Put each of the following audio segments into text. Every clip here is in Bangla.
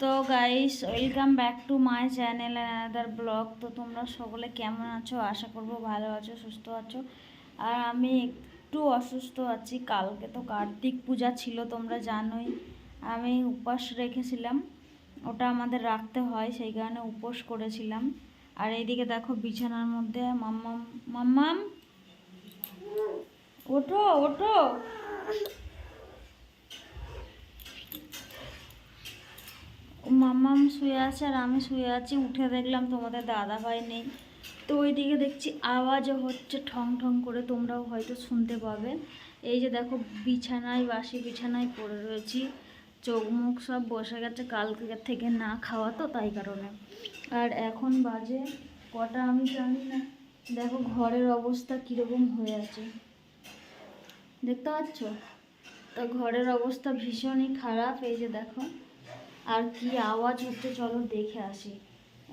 তো guys, welcome back to my channel another blog. তো তোমরা সকলে কেমন আছো? আশা করবো ভালো আছো, সুস্থ আছো। আর আমি একটু অসুস্থ আছি। কালকে তো কার্তিক পূজা ছিল, তোমরা জানোই। আমি উপবাস রেখেছিলাম, ওটা আমাদের রাখতে হয়, সেই কারণে উপোস করেছিলাম। আর এইদিকে দেখো বিছানার মধ্যে মাম্মাম মাম্মাম ওঠো ওঠো, মাম্মাম শুয়ে আছে আর আমি শুয়ে আছি। উঠে দেখলাম তোমাদের দাদা ভাই নেই। তো ওইদিকে দেখছি আওয়াজও হচ্ছে ঠং ঠং করে, তোমরাও হয়তো শুনতে পাবে। এই যে দেখো বিছানায়, বাসি বিছানায় পড়ে রয়েছি, চোখ মুখ সব বসে গেছে কালকে থেকে না খাওয়া, তো তাই কারণে। আর এখন বাজে কটা আমি জানি না। দেখো ঘরের অবস্থা কীরকম হয়ে আছে, দেখতে পাচ্ছ? তো ঘরের অবস্থা ভীষণই খারাপ। এই যে দেখো, আর কি আওয়াজ হচ্ছে চলো দেখে আসি।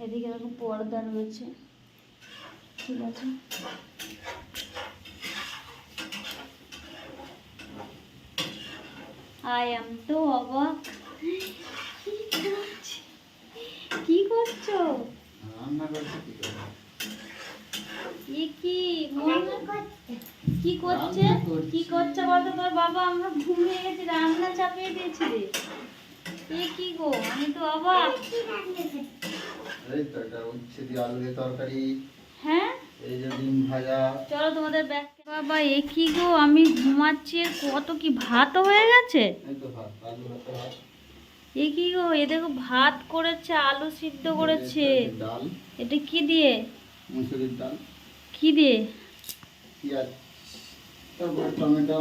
এদিকে দেখো পর্দা রয়েছে, ঠিক আছে। আই এম তো অবাক। কি করছো? কি করছে কি করছে বলতো তোর বাবা? আমরা ঘুমিয়ে গেছি, রান্না চাপিয়ে দিয়েছি রে। এ কি গো, আমি তো অবাক। এই তো এটা উচ্ছে দিয়ে আলু দিয়ে তরকারি। হ্যাঁ, এই যে ডিম ভাজা। চলো তোমাদের ব্যাগ। বাবা এ কি গো, আমি ঘুমাচ্ছি, কত কি ভাত হয়ে গেছে। এই তো ভাত, আলু ভাত। এ কি গো, এ দেখো ভাত করেছে, আলু সিদ্ধ করেছে। ডাল। এটা কি দিয়ে? মুসুরির ডাল। কি দিয়ে? পেঁয়াজ, তারপর টমেটো।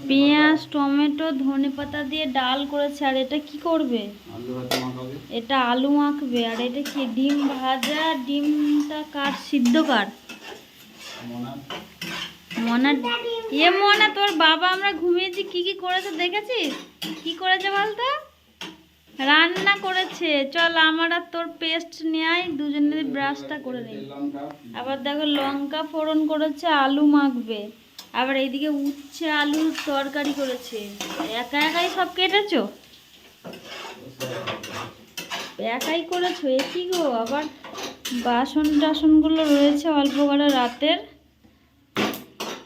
পেঁয়াজ, টমেটো, ধনেপাতা দিয়ে ডাল করেছে। আর এটা কি করবে? আলু ভাত মাখাবে। এটা আলু মাখবে। আর এটা কি? ডিম ভাজা। ডিমটা কার সিদ্ধ? কার? মনা। এ মনা, তোর বাবা আমরা ঘুমিয়েছি কি কি করেছে দেখেছিস? কি করেছে বলতো? রান্না করেছে। চল আমার আর তোর পেস্ট নিয়ে আয়, দুজনের ব্রাশটা করে নিই। আবার দেখো লঙ্কা ফোড়ন করেছে, আলু মাখবে। আবার এইদিকে উচ্ছে আলুর তরকারি করেছে। একা একাই সব কেটেছো? একাই করেছো? এ কি গো, আবার বাসন টাসনগুলো রয়েছে অল্প করে রাতের।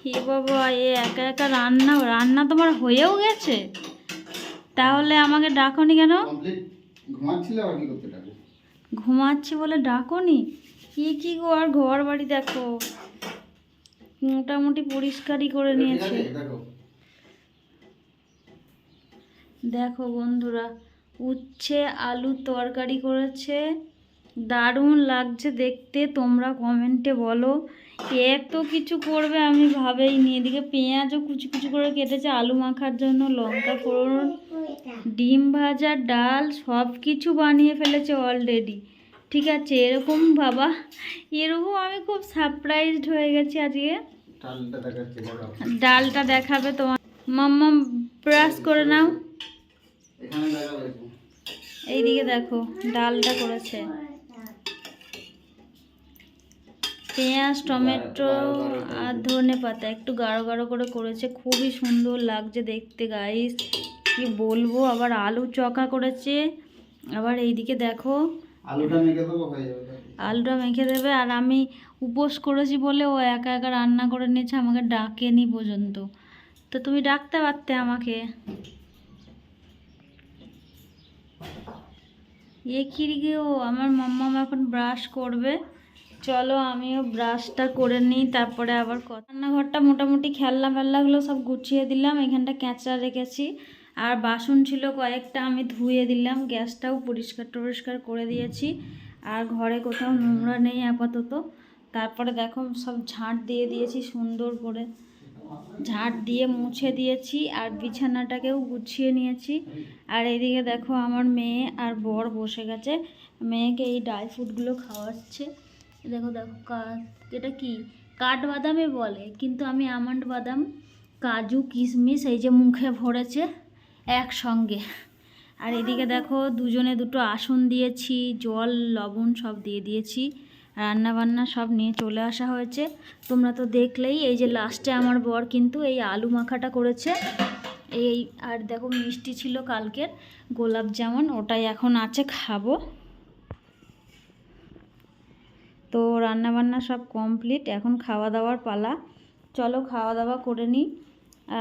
হে বাবা, এ একা একা রান্না রান্না তোমার হয়েও গেছে? তাহলে আমাকে ডাকনি কেন? ঘুমাচ্ছিলে আর কি করতে ডাকো? ঘুমাচ্ছি বলে ডাকনি? কি গো, আর ঘর বাড়ি দেখো মোটামুটি পরিষ্কারই করে নিয়েছে। দেখো বন্ধুরা, উচ্ছে আলু তরকারি করেছে, দারুণ লাগছে দেখতে। তোমরা কমেন্টে বলো এত কিছু করবে আমি ভাবেইনি। এদিকে পেঁয়াজও কুচি কুচি করে কেটেছে আলু মাখার জন্য, লঙ্কা ফোড়ন, ডিম ভাজা, ডাল, সব কিছু বানিয়ে ফেলেছে অলরেডি। ঠিক আছে, এরকম বাবা, এরকম আমি খুব সারপ্রাইজড হয়ে গেছি আজকে। ডালটা দেখাবে তোমার। মাম্মা ব্রাশ করে নাও। এইদিকে দেখো ডালটা করেছে, পেঁয়াজ, টমেটো আর ধনেপাতা একটু গাঢ় গাঢ় করে করেছে। খুবই সুন্দর লাগছে দেখতে গাইস, কি বলবো। আবার আলু চকা করেছে। আবার এইদিকে দেখো আলুটা মেখে দেবো, হয়ে যাবে। আলুটা মেখে দেবে। আর আমি উপোস করেছি বলে ও একা একা রান্না করে নিয়েছে, আমাকে ডাকেনি পর্যন্ত। তো তুমি ডাকতে পারতে আমাকে। এ কি গো, আমার মাম্মাম এখন ব্রাশ করবে। চলো আমিও ব্রাশটা করে নিই, তারপরে আবার রান্নাঘরটা মোটামুটি খেলনা ফেলনাগুলো সব গুছিয়ে দিলাম। এখানটা ক্যাঁচড়া রেখেছি, আর বাসন ছিল কয়েকটা আমি ধুয়ে দিলাম। গ্যাসটাও পরিষ্কার টরিষ্কার করে দিয়েছি। আর ঘরে কোথাও নোংরা নেই আপাতত। তারপরে দেখো সব ঝাঁট দিয়ে দিয়েছি সুন্দর করে, ঝাঁট দিয়ে মুছে দিয়েছি। আর বিছানাটাকেও গুছিয়ে নিয়েছি। আর এদিকে দেখো আমার মেয়ে আর বর বসে গেছে, মেয়েকে এই ড্রাই ফ্রুটগুলো খাওয়াচ্ছে। দেখো দেখো এটা কি কাঠবাদামে বলে, কিন্তু আমি আমন্ড বাদাম, কাজু কিশমিশ এই যে মুখে ভরেছে একসঙ্গে। আর এদিকে দেখো দুজনে দুটো আসন দিয়েছি, জল লবণ সব দিয়ে দিয়েছি। রান্না বান্না সব নিয়ে চলে আসা হয়েছে, তোমরা তো দেখলেই। এই যে লাস্টে আমার বর কিন্তু এই আলু মাখাটা করেছে। এই আর দেখো মিষ্টি ছিল কালকের গোলাপ জামুন, ওটাই এখন আছে, খাবো। তো রান্নাবান্না সব কমপ্লিট, এখন খাওয়া দাওয়ার পালা। চলো খাওয়া দাওয়া করে নিই।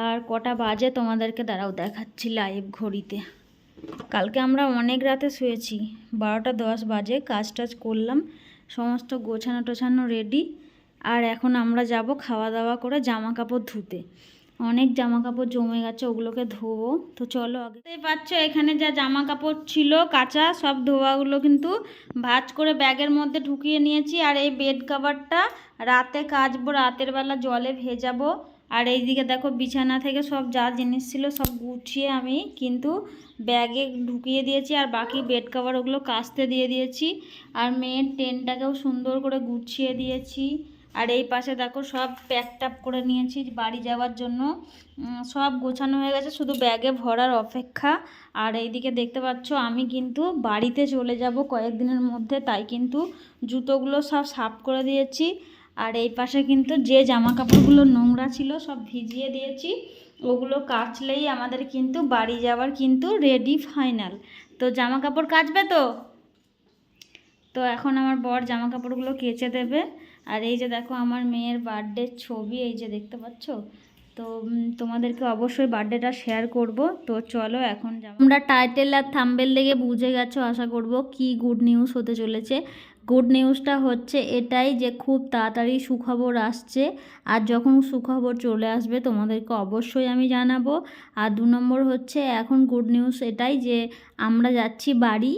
আর কটা বাজে তোমাদেরকে দাঁড়াও দেখাচ্ছি লাইভ ঘড়িতে। কালকে আমরা অনেক রাতে শুয়েছি, 12টা 10 বাজে। কাজ টাজ করলাম, সমস্ত গোছানো টোছানো রেডি। আর এখন আমরা যাব খাওয়া দাওয়া করে জামা কাপড় ধুতে। অনেক জামা কাপড় জমে গেছে, ওগুলোকে ধোবো। তো চলো, আগেই পাচ্ছ এখানে যা জামা কাপড় ছিল কাঁচা সব ধোয়াগুলো কিন্তু ভাঁজ করে ব্যাগের মধ্যে ঢুকিয়ে নিয়েছি। আর এই বেড কভারটা রাতে কাচবো, রাতের বেলা জলে ভেজাবো। আর এইদিকে দেখো বিছানা থেকে সব যা জিনিস ছিল সব গুছিয়ে আমি কিন্তু ব্যাগে ঢুকিয়ে দিয়েছি। আর বাকি বেড কভার ওগুলো কাচতে দিয়ে দিয়েছি। আর মেয়ের টেনটাকেও সুন্দর করে গুছিয়ে দিয়েছি। আর এই পাশে দেখো সব প্যাক ট্যাপ করে নিয়েছি বাড়ি যাওয়ার জন্য। সব গোছানো হয়ে গেছে, শুধু ব্যাগে ভরার অপেক্ষা। আর এইদিকে দেখতে পাচ্ছ আমি কিন্তু বাড়িতে চলে যাব কয়েকদিনের মধ্যে, তাই কিন্তু জুতোগুলো সব সাফ করে দিয়েছি। আর এই পাশে কিন্তু যে জামা কাপড়গুলো নোংরা ছিল সব ভিজিয়ে দিয়েছি, ওগুলো কাচলেই আমাদের কিন্তু বাড়ি যাওয়ার কিন্তু রেডি ফাইনাল। তো জামা কাপড় কাচবে তো? তো এখন আমার বর জামা কাপড়গুলো কেচে দেবে। আর এই যে দেখো আমার মেয়ের বার্থডের ছবি, এই যে দেখতে পাচ্ছ। তো তোমাদেরকে অবশ্যই বার্থডেটা শেয়ার করব। তো চলো এখন আমরা টাইটেল আর থাম্বনেল দেখে বুঝে গেছো আশা করব কি গুড নিউজ হতে চলেছে। গুড নিউজটা হচ্ছে এটাই যে খুব তাড়াতাড়ি সুখবর আসছে। আর যখন সুখবর চলে আসবে তোমাদেরকে অবশ্যই আমি জানাবো। আর 2 নম্বর হচ্ছে এখন গুড নিউজ এটাই যে আমরা যাচ্ছি বাড়ি।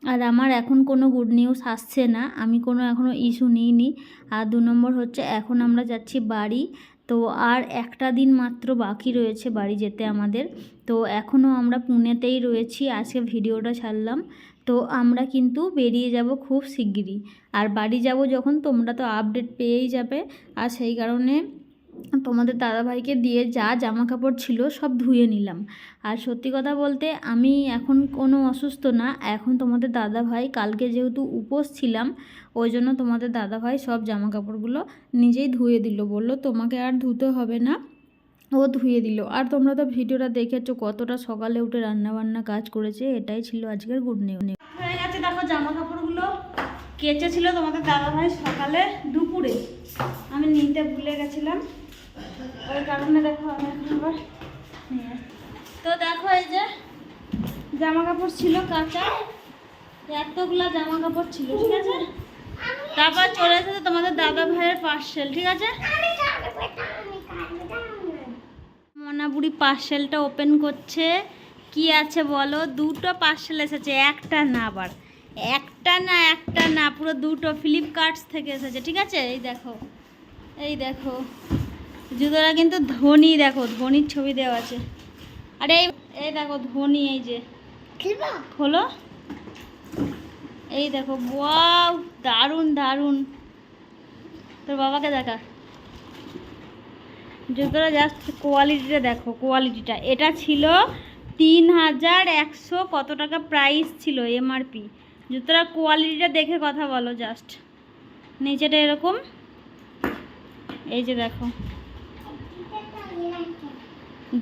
আর আমার এখন কোনো গুড নিউজ আসছে না, আমি কোনো এখনও ইস্যু নিইনি। আর 2 নম্বর হচ্ছে এখন আমরা যাচ্ছি বাড়ি। তো আর একটা দিন মাত্র বাকি রয়েছে বাড়ি যেতে আমাদের। তো এখনও আমরা পুনেতেই রয়েছি, আজকে ভিডিওটা ছাড়লাম। তো আমরা কিন্তু বেরিয়ে যাব খুব শিগগিরই। আর বাড়ি যাব যখন তোমরা তো আপডেট পেয়েই যাবে। আর সেই কারণে তোমাদের দাদাভাইকে দিয়ে যা জামা কাপড় ছিল সব ধুয়ে নিলাম। আর সত্যি কথা বলতে আমি এখন কোনো অসুস্থ না, এখন তোমাদের দাদাভাই কালকে যেহেতু উপোস ছিলাম ওই জন্য তোমাদের দাদাভাই সব জামা কাপড়গুলো নিজেই ধুয়ে দিল, বললো তোমাকে আর ধুতে হবে না, ও ধুয়ে দিল। আর তোমরা তো ভিডিওটা দেখেছো কতটা সকালে উঠে রান্নাবান্না কাজ করেছে, এটাই ছিল আজকের গুড নিউজ। হয়ে গেছে দেখো জামা কাপড়গুলো কেচেছিল তোমাদের দাদাভাই সকালে দুপুরে, আমি নিতে ভুলে গেছিলাম, ওই কারণে দেখো আমি এখন আবার নিয়ে। তো দেখো এই যে জামা কাপড় ছিল কাঁচা, এতগুলা জামা কাপড় ছিল, ঠিক আছে। তারপর চলে এসেছে তোমাদের দাদা ভাইয়ের পার্সেল, ঠিক আছে। মনাবুড়ি পার্সেলটা ওপেন করছে, কি আছে বলো। 2টো পার্সেল এসেছে, একটা না, আবার একটা না পুরো 2টো ফ্লিপকার্টস থেকে এসেছে, ঠিক আছে। এই দেখো জুতোটা কিন্তু ধোনি, দেখো ধোনির ছবি দেওয়া আছে। আর এই দেখো ধোনি, এই যে খোলো, এই দেখো, ওয়াও দারুণ দারুণ। তোর বাবাকে দেখা জুতোটা, জাস্ট কোয়ালিটিটা দেখো, কোয়ালিটিটা। এটা ছিল 3100 কত টাকা প্রাইস ছিল এমআরপি। জুতোটার কোয়ালিটিটা দেখে কথা বলো জাস্ট। নিচেটা এরকম, এই যে দেখো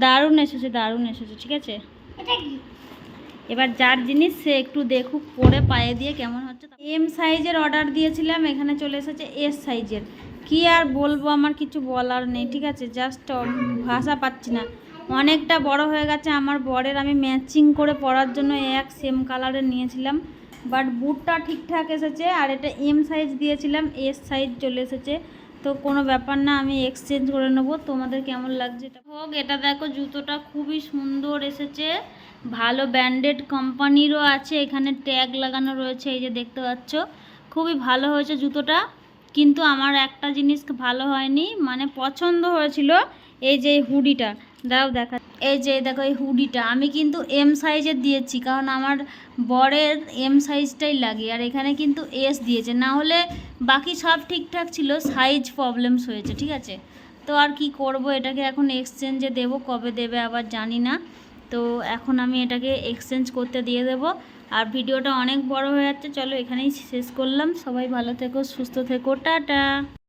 দারুণ এসেছে, দারুণ এসেছে, ঠিক আছে। এবার যার জিনিস সে একটু দেখুক পরে পায়ে দিয়ে কেমন হচ্ছে। এম সাইজের অর্ডার দিয়েছিলাম, এখানে চলে এসেছে এস সাইজের। কি আর বলবো, আমার কিছু বলার নেই, ঠিক আছে। জাস্ট ভাষা পাচ্ছি না, অনেকটা বড় হয়ে গেছে আমার বরের। আমি ম্যাচিং করে পরার জন্য এক সেম কালারের নিয়েছিলাম, বাট বুটটা ঠিকঠাক এসেছে। আর এটা এম সাইজ দিয়েছিলাম, এস সাইজ চলে এসেছে। তো কোনো ব্যাপার না, আমি এক্সচেঞ্জ করে নেবো। তোমাদের কেমন লাগছে এটা হোক। এটা দেখো জুতোটা খুবই সুন্দর এসেছে, ভালো ব্র্যান্ডেড কোম্পানিরও আছে, এখানে ট্যাগ লাগানো রয়েছে, এই যে দেখতে পাচ্ছ। খুবই ভালো হয়েছে জুতোটা, কিন্তু আমার একটা জিনিস ভালো হয়নি, মানে পছন্দ হয়েছিল এই যে হুডিটা, দাও দেখা, এই যে দেখো এই হুডিটা আমি কিন্তু এম সাইজের দিয়েছি, কারণ আমার বরের এম সাইজটাই লাগে। আর এখানে কিন্তু এস দিয়েছে, না হলে বাকি সব ঠিকঠাক ছিল, সাইজ প্রবলেমস হয়েছে, ঠিক আছে। তো আর কি করব, এটাকে এখন এক্সচেঞ্জে দেব, কবে দেবে আবার জানি না। তো এখন আমি এটাকে এক্সচেঞ্জ করতে দিয়ে দেব। আর ভিডিওটা অনেক বড় হয়ে যাচ্ছে, চলো এখানেই শেষ করলাম। সবাই ভালো থেকো, সুস্থ থেকো, টাটা।